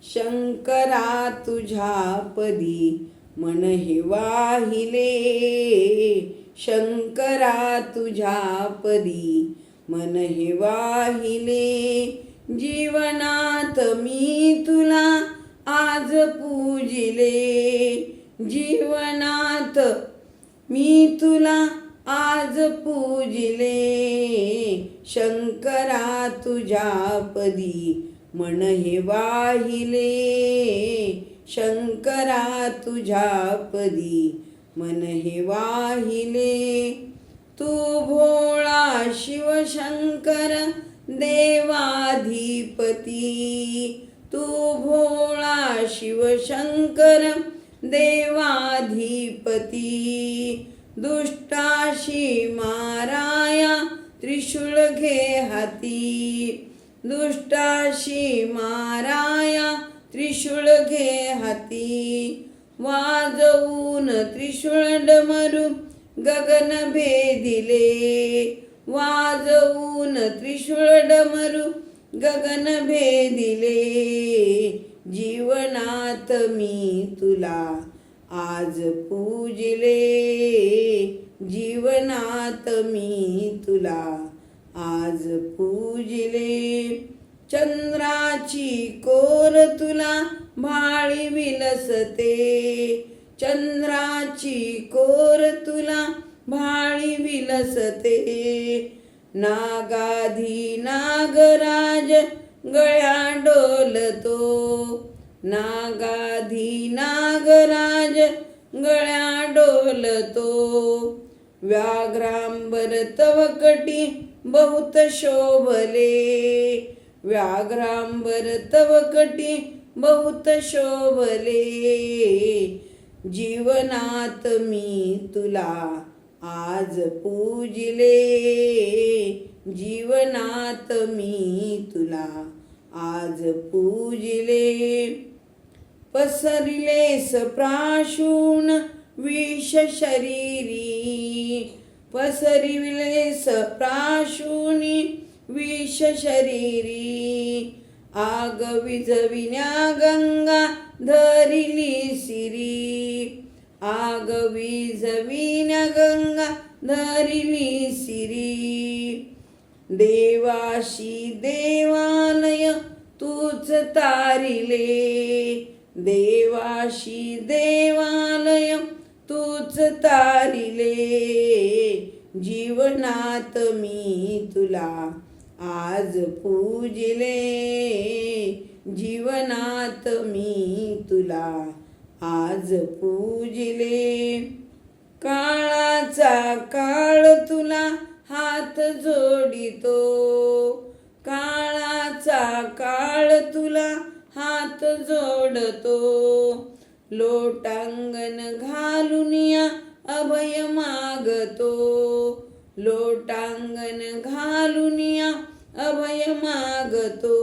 शंकरा तुझ्या पदी मन हे वाहिले. शंकरा तुझ्या पदी मन हे वाहिले. जीवनात मी तुला आज पूजिले. जीवनात मी तुला आज पूजिले. शंकरा तुझ्या पदी मन हे वाहिले. शंकरा तुझ्या पदी मन हे वाहिले. तू भोळा शिवशंकर देवाधिपती. तू भोळा शिवशंकर देवाधिपती. दुष्टाशी माराया त्रिशूळ घे हाती. दुष्टाशी माराया त्रिशूळ घे हाती. वाजवून त्रिशूळ डमरू गगन भेदिले. वाजवून त्रिशूळ डमरू गगन भेदिले. जीवनात मी तुला आज पूजिले. जीवनात मी तुला आज पूजिले. चंद्राची कोर तुला भाळी विलसते. चंद्राची कोर तुला भाळी विलसते. नागाधी नागराज गळ्या डोलतो. नागाधी नागराज गळ्या डोलतो. व्याघ्रांबर तव कटी बहुत शोभले. व्याघ्रांबर तव कटी बहुत शोभले. जीवनात मी तुला आज पूजिले. जीवनात मी तुला आज पूजिले. पसरलेस प्राशून विष शरीरी. पसरलेस प्राशूनी विष शरीरी. आग विझविण्या गंगा धरिली सिरी. आग विझविण्या गंगा धरिली सिरी. देवाशी देवालय तूच तारिले. देवाशी देवालय तूच तारिले. जीवनात मी तुला आज पूजिले. जीवनात मी तुला आज पूजिले. काळाचा काळ तुला हात जोडितो. काळाचा काळ तुला हात जोडतो. लोटांगण घालूनिया अभय मागतो. लोटांगण घालूनिया अभय मागतो.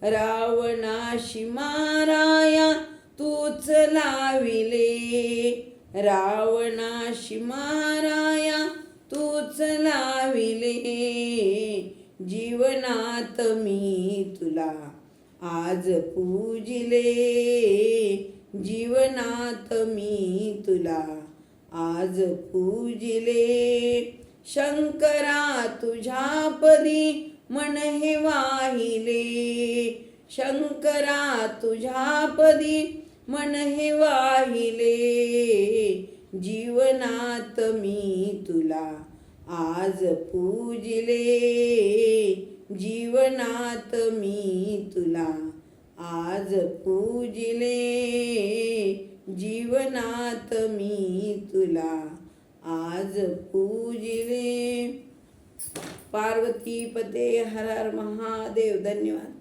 रावणाशी माराया तूच लाविले. रावणाशी माराया तूच लाविले. जीवनात मी तुला आज पूजिले. जीवनात मी तुला आज पूजिले. शंकरा तुझ्या पदी मन हे वाहिले. शंकरा तुझ्या पदी मन हे वाहिले. जीवनात मी तुला आज पूजिले. जीवनात मी तुला आज पूजिले. जीवनात मी तुला आज पूजिले. पार्वती पते हर हर महादेव. धन्यवाद.